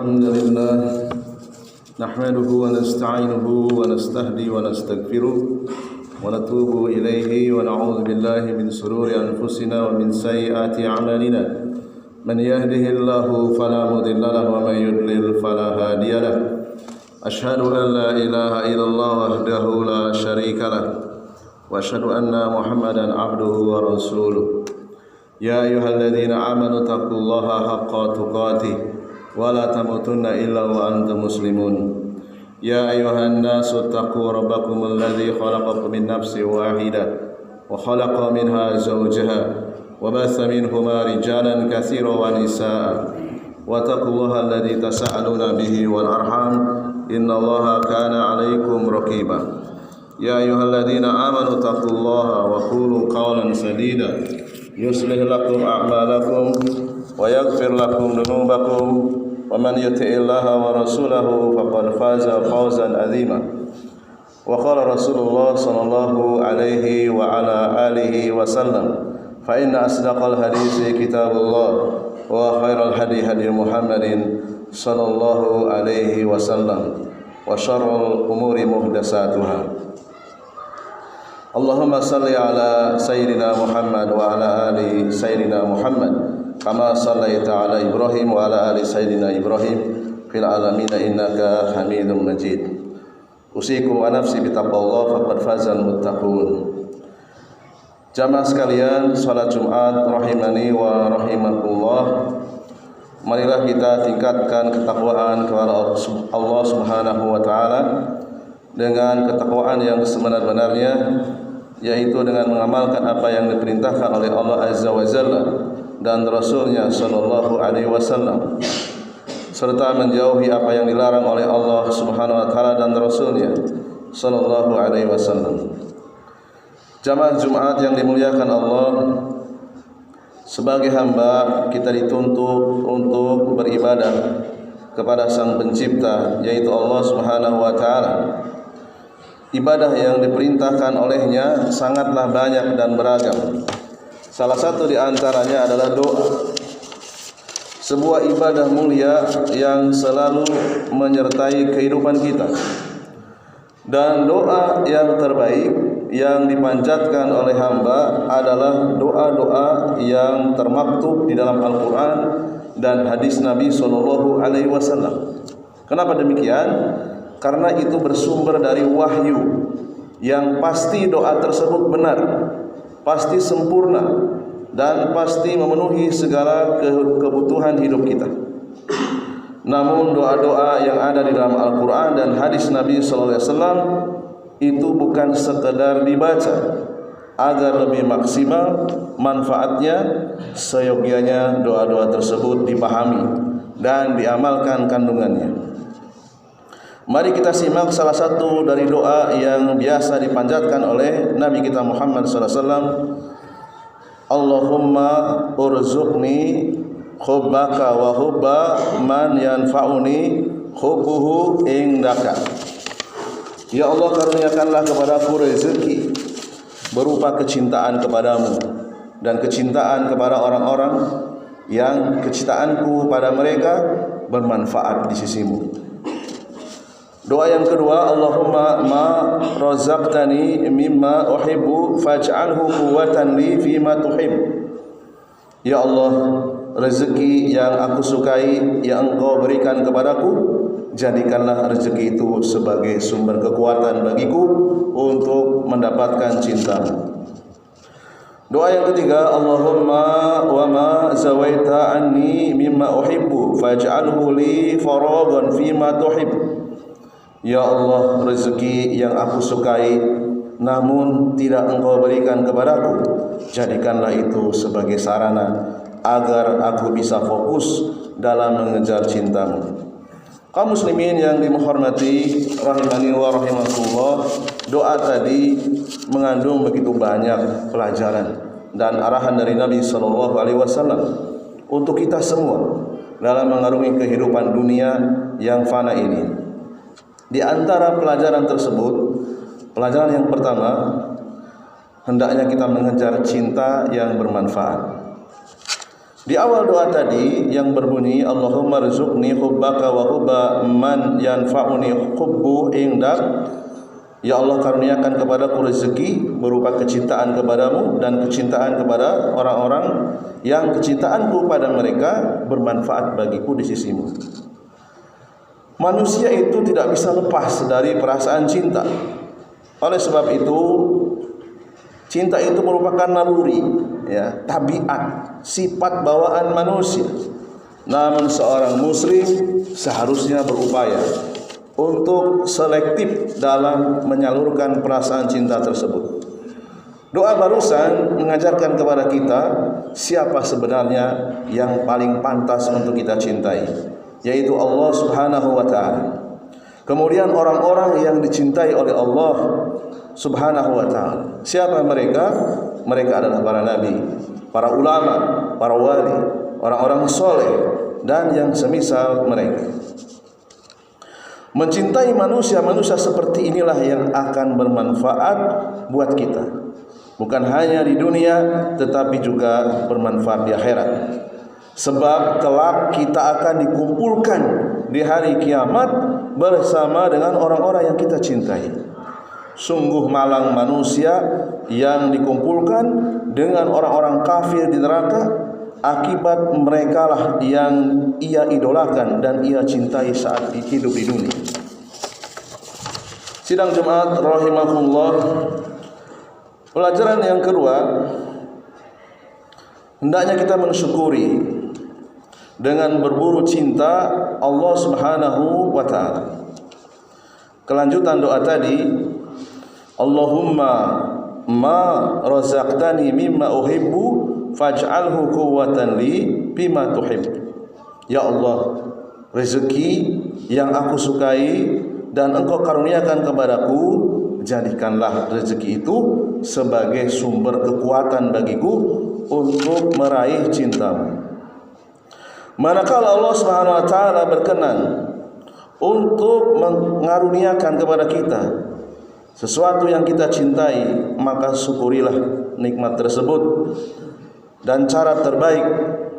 الحمد لله نحمده ونستعينه ونستهدي ونستغفره ونتوب إليه ونعوذ بالله من شرور أنفسنا ومن سيئات أعمالنا من يهده الله فلا مضل له ومن يضلل فلا هادي له أشهد أن لا إله إلا الله وحده لا شريك له وأشهد أن محمدا عبده ورسوله يا أيها الذين آمنوا اتقوا الله حق تقاته ولا تموتن إلا وأنتم مسلمون يا أيها الناس اتقوا ربكم الذي خلقكم من نفس واحدة وخلق منها زوجها وبث منهما رجالا كثيرا ونساء واتقوا الله الذي تساءلون به والأرحام إن الله كان عليكم رقيبا يا أيها الذين آمنوا اتقوا الله وقولوا قولا سديدا يصلح لكم أعمالكم ويغفر لكم ذنوبكم ومن يطع الله ورسوله فقد فاز فوزا عظيما وقال رسول الله صلى الله عليه وعلى آله وسلم فإن أصدق الحديث كتاب الله وخير الهدي هدي محمد صلى الله عليه وسلم وشر الأمور محدثاتها Allahumma salli ala Sayyidina Muhammad wa ala ali Sayyidina Muhammad kama sallaita ala Ibrahim wa ala ali Sayyidina Ibrahim fil alamin innaka Hamidum Majid. Usikum wa nafsi bitaqwallah faqad fazal muttaqun. Jamaah sekalian, salat Jumat rahimani wa rahimakumullah. Marilah kita tingkatkan ketakwaan kepada Allah Subhanahu wa taala dengan ketakwaan yang sebenar-benarnya, yaitu dengan mengamalkan apa yang diperintahkan oleh Allah Azza wa Jalla dan Rasulnya Sallallahu Alaihi Wasallam, serta menjauhi apa yang dilarang oleh Allah Subhanahu Wa Taala dan Rasulnya Sallallahu Alaihi Wasallam. Jamaah Jumat yang dimuliakan Allah, sebagai hamba kita dituntut untuk beribadah kepada Sang Pencipta, yaitu Allah Subhanahu Wa Taala. Ibadah yang diperintahkan olehnya sangatlah banyak dan beragam. Salah satu di antaranya adalah doa. Sebuah ibadah mulia yang selalu menyertai kehidupan kita. Dan doa yang terbaik yang dipanjatkan oleh hamba adalah doa-doa yang termaktub di dalam Al-Quran dan hadis Nabi SAW. Kenapa demikian? Karena itu bersumber dari wahyu yang pasti doa tersebut benar, pasti sempurna, dan pasti memenuhi segala kebutuhan hidup kita. Namun doa-doa yang ada di dalam Al-Quran dan hadis Nabi SAW itu bukan sekedar dibaca agar lebih maksimal manfaatnya, seyogianya doa-doa tersebut dipahami dan diamalkan kandungannya. Mari kita simak salah satu dari doa yang biasa dipanjatkan oleh Nabi kita Muhammad SAW. Allahumma urzuqni hubbaka wa hubba man yanfa'uni hubbuhu indaka. Ya Allah, karuniakanlah kepadaku rezeki berupa kecintaan kepadamu dan kecintaan kepada orang-orang yang kecintaanku pada mereka bermanfaat di sisimu. Doa yang kedua, Allahumma ma razaqtani mimma uhibbu faj'alhu quwwatan li fima tuhib. Ya Allah, rezeki yang aku sukai yang Engkau berikan kepadaku, jadikanlah rezeki itu sebagai sumber kekuatan bagiku untuk mendapatkan cinta-Mu. Doa yang ketiga, Allahumma wa ma zawaita anni mimma uhibbu faj'alhu li faragan fima tuhib. Ya Allah, rezeki yang aku sukai namun tidak Engkau berikan kepadaku, jadikanlah itu sebagai sarana agar aku bisa fokus dalam mengejar cinta-Mu. Kaum muslimin yang dihormati rahimani wa rahimakumullah, doa tadi mengandung begitu banyak pelajaran dan arahan dari Nabi SAW untuk kita semua dalam mengarungi kehidupan dunia yang fana ini. Di antara pelajaran tersebut, pelajaran yang pertama, hendaknya kita mengejar cinta yang bermanfaat. Di awal doa tadi yang berbunyi Allahumma rzuqni hubbaka wa hubba man yanfa'uni hubbu indak. Ya Allah, karuniakan kepadaku rezeki berupa kecintaan kepadamu dan kecintaan kepada orang-orang yang kecintaanku pada mereka bermanfaat bagiku di sisimu. Manusia itu tidak bisa lepas dari perasaan cinta. Oleh sebab itu, cinta itu merupakan naluri, ya, tabiat, sifat bawaan manusia. Namun seorang muslim seharusnya berupaya untuk selektif dalam menyalurkan perasaan cinta tersebut. Doa barusan mengajarkan kepada kita siapa sebenarnya yang paling pantas untuk kita cintai, yaitu Allah Subhanahu wa ta'ala. Kemudian orang-orang yang dicintai oleh Allah Subhanahu wa ta'ala. Siapa mereka? Mereka adalah para nabi, para ulama, para wali, orang-orang soleh, dan yang semisal mereka. Mencintai manusia-manusia seperti inilah yang akan bermanfaat buat kita. Bukan hanya di dunia, tetapi juga bermanfaat di akhirat. Sebab kelak kita akan dikumpulkan di hari kiamat bersama dengan orang-orang yang kita cintai. Sungguh malang manusia yang dikumpulkan dengan orang-orang kafir di neraka, akibat mereka lah yang ia idolakan dan ia cintai saat hidup di dunia. Sidang Jumat rahimahullah, pelajaran yang kedua, hendaknya kita mensyukuri dengan berburu cinta Allah Subhanahu wa ta'ala. Kelanjutan doa tadi, Allahumma ma razaqtani mimma uhibbu faj'alhu quwwatan li bima tuhib. Ya Allah, rezeki yang aku sukai dan engkau karuniakan kepadaku, jadikanlah rezeki itu sebagai sumber kekuatan bagiku untuk meraih cintamu. Manakala Allah Subhanahu wa ta'ala berkenan untuk mengaruniakan kepada kita sesuatu yang kita cintai, maka syukurilah nikmat tersebut. Dan cara terbaik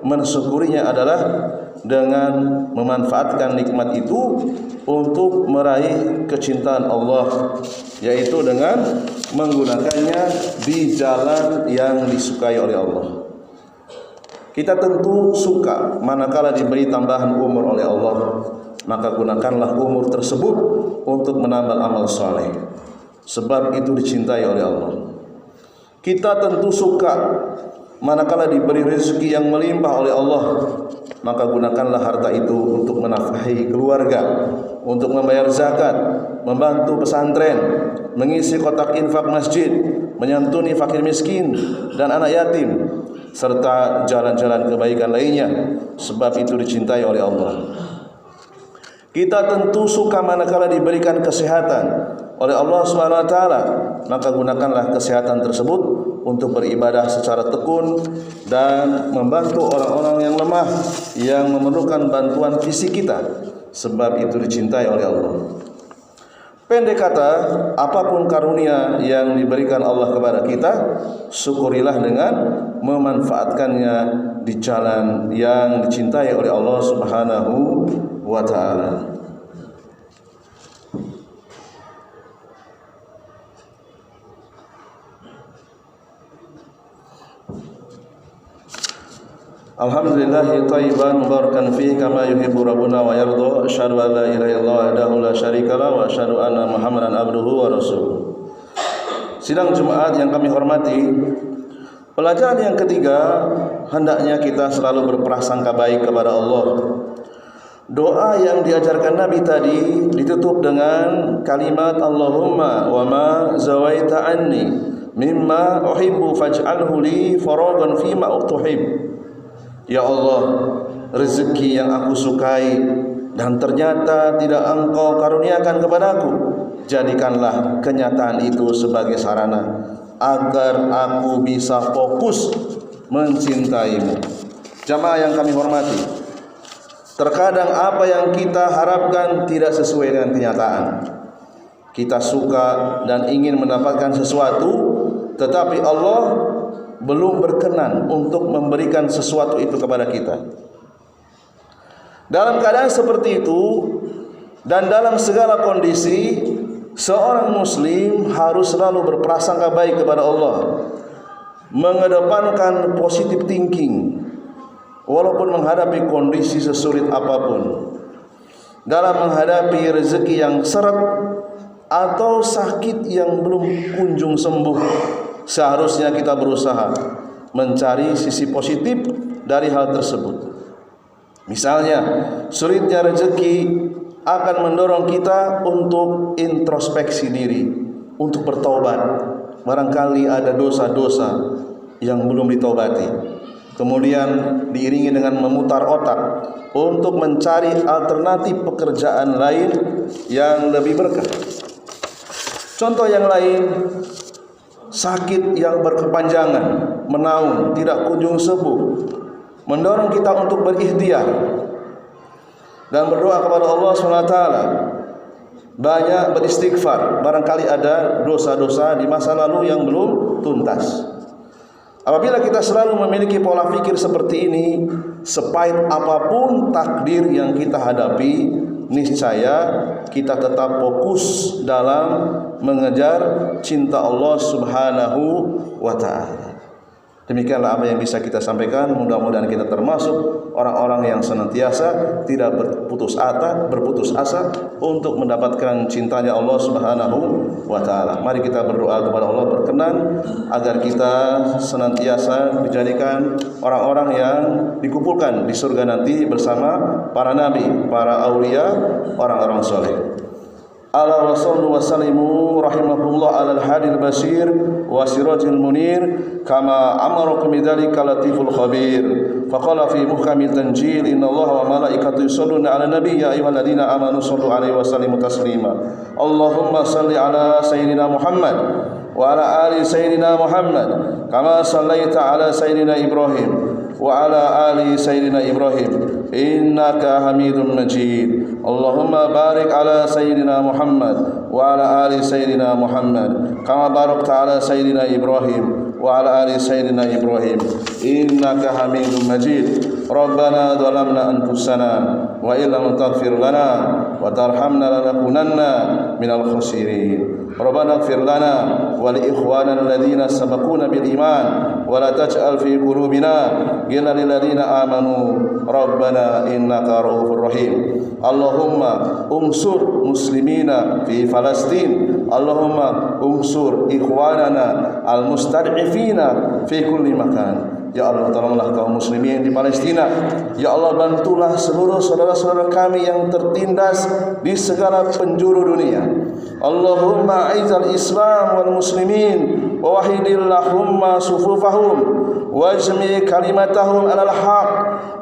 mensyukurinya adalah dengan memanfaatkan nikmat itu untuk meraih kecintaan Allah, yaitu dengan menggunakannya di jalan yang disukai oleh Allah. Kita tentu suka manakala diberi tambahan umur oleh Allah, maka gunakanlah umur tersebut untuk menambah amal saleh, sebab itu dicintai oleh Allah. Kita tentu suka manakala diberi rezeki yang melimpah oleh Allah, maka gunakanlah harta itu untuk menafkahi keluarga, untuk membayar zakat, membantu pesantren, mengisi kotak infak masjid, menyantuni fakir miskin dan anak yatim, serta jalan-jalan kebaikan lainnya, sebab itu dicintai oleh Allah. Kita tentu suka manakala diberikan kesehatan oleh Allah Subhanahu wa ta'ala, maka gunakanlah kesehatan tersebut untuk beribadah secara tekun dan membantu orang-orang yang lemah yang memerlukan bantuan fisik kita, sebab itu dicintai oleh Allah. Pendek kata, apapun karunia yang diberikan Allah kepada kita, syukurilah dengan memanfaatkannya di jalan yang dicintai oleh Allah Subhanahu wa ta'ala. Alhamdulillahi thayyiban mubarakan fihi kama yuhibbu rabbuna wa yarda. Asyhadu an la ilaha illallah wahdahu la syarikalah wa asyhadu anna Muhammadan abduhu wa rasuluh. Sidang Jumat yang kami hormati, pelajaran yang ketiga, hendaknya kita selalu berprasangka baik kepada Allah. Doa yang diajarkan Nabi tadi ditutup dengan kalimat Allahumma wa ma zawaita anni mimma uhibbu faj'alhu li faragan fima uhib. Ya Allah, rezeki yang aku sukai dan ternyata tidak engkau karuniakan kepadaku, jadikanlah kenyataan itu sebagai sarana agar aku bisa fokus mencintaimu. Jamaah yang kami hormati, terkadang apa yang kita harapkan tidak sesuai dengan kenyataan. Kita suka dan ingin mendapatkan sesuatu, tetapi Allah belum berkenan untuk memberikan sesuatu itu kepada kita. Dalam keadaan seperti itu dan dalam segala kondisi, seorang muslim harus selalu berprasangka baik kepada Allah, mengedepankan positive thinking walaupun menghadapi kondisi sesulit apapun. Dalam menghadapi rezeki yang seret atau sakit yang belum kunjung sembuh, seharusnya kita berusaha mencari sisi positif dari hal tersebut. Misalnya, sulitnya rezeki akan mendorong kita untuk introspeksi diri, untuk bertaubat. Barangkali ada dosa-dosa yang belum ditaubati. Kemudian diiringi dengan memutar otak untuk mencari alternatif pekerjaan lain yang lebih berkah. Contoh yang lain, sakit yang berkepanjangan, menaun, tidak kunjung sembuh, mendorong kita untuk berikhtiar dan berdoa kepada Allah SWT. Banyak beristighfar, barangkali ada dosa-dosa di masa lalu yang belum tuntas. Apabila kita selalu memiliki pola pikir seperti ini, sepahit apapun takdir yang kita hadapi, niscaya kita tetap fokus dalam mengejar cinta Allah Subhanahu wa ta'ala. Demikianlah apa yang bisa kita sampaikan. Mudah-mudahan kita termasuk orang-orang yang senantiasa tidak berputus asa untuk mendapatkan cintanya Allah Subhanahu wa ta'ala. Mari kita berdoa kepada Allah berkenan agar kita senantiasa dijadikan orang-orang yang dikumpulkan di surga nanti bersama para nabi, para aulia, orang-orang soleh. Ala wa sallu wa sallimu rahimahullah ala al-hadil basir wa sirajil munir kama amarakum bidzalika latiful khabir. Faqala fi muhkamil tanjil innallaha wa malaikatahu yusholluna ala nabiy ya ayyuhalladzina amanu shallu alaihi wa sallimu taslima. Allahumma salli ala sayyidina Muhammad wa ala ali sayyidina Muhammad kama sallaita ala sayyidina Ibrahim wa ala ali sayyidina Ibrahim innaka Hamidum Majid. Allahumma barik ala sayyidina Muhammad wa ala ali sayyidina Muhammad kama barakta ala sayyidina Ibrahim wa ala ali sayyidina Ibrahim innaka Hamidum Majid. Rabbana dhalamna anfusana wa illam taghfir lana wa tarhamna lanakunanna minal khasirin. Rabbana ighfir lana wa li ikhwanina alladhina sabaquna bil iman wa la taj'al fi qulubina ghillan lil ladzina amanu Rabbana innaka ra'ufur rahim. Allahumma unsur muslimina fi Palestin. Allahumma unsur ikhwanana al-mustad'ifina fi kulli makan. Ya Allah, tolonglah kaum muslimin di Palestina. Ya Allah, bantulah seluruh saudara-saudara kami yang tertindas di segala penjuru dunia. Allahumma aizal Islam wal muslimin wa wahidillahumma sufufahum wajmi kalimatahum alal haq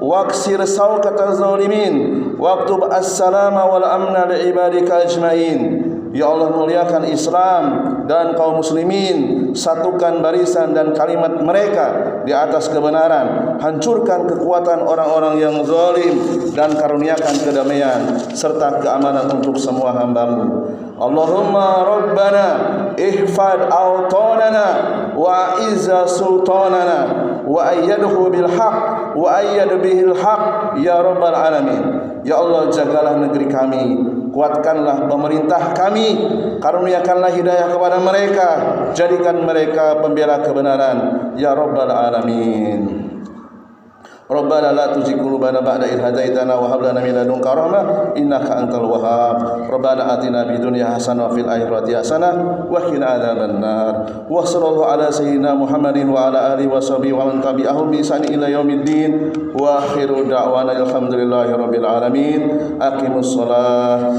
waksir sawkatal zalimin waktub as-salama wal amna li ibadika ajmain. Ya Allah, muliakan Islam dan kaum muslimin, satukan barisan dan kalimat mereka di atas kebenaran, hancurkan kekuatan orang-orang yang zalim dan karuniakan kedamaian serta keamanan untuk semua hamba-Mu. Allahumma Rabbana ihfad awtanana wa izza sultanana wa ayyadhu bil haq wa ayyad bihil haq ya rabbal alamin. Ya Allah, jagalah negeri kami, kuatkanlah pemerintah kami, karuniakanlah hidayah kepada mereka, jadikan mereka pembela kebenaran ya rabbal alamin. Rabbana la tuzigh qulubana ba'da idh hadaitana wa hab lana min ladunka rahmah innaka antal wahhab. Rabbana atina fid dunya hasanah wa fil akhirati hasanah wa qina adzabannar. Wa sallallahu ala sayyidina Muhammadin wa ala alihi wa sahbihi wa man tabi'ahum bi ihsan ila yaumiddin. Wa akhiru da'wana alhamdulillahi rabbil alamin. Aqimus shalah.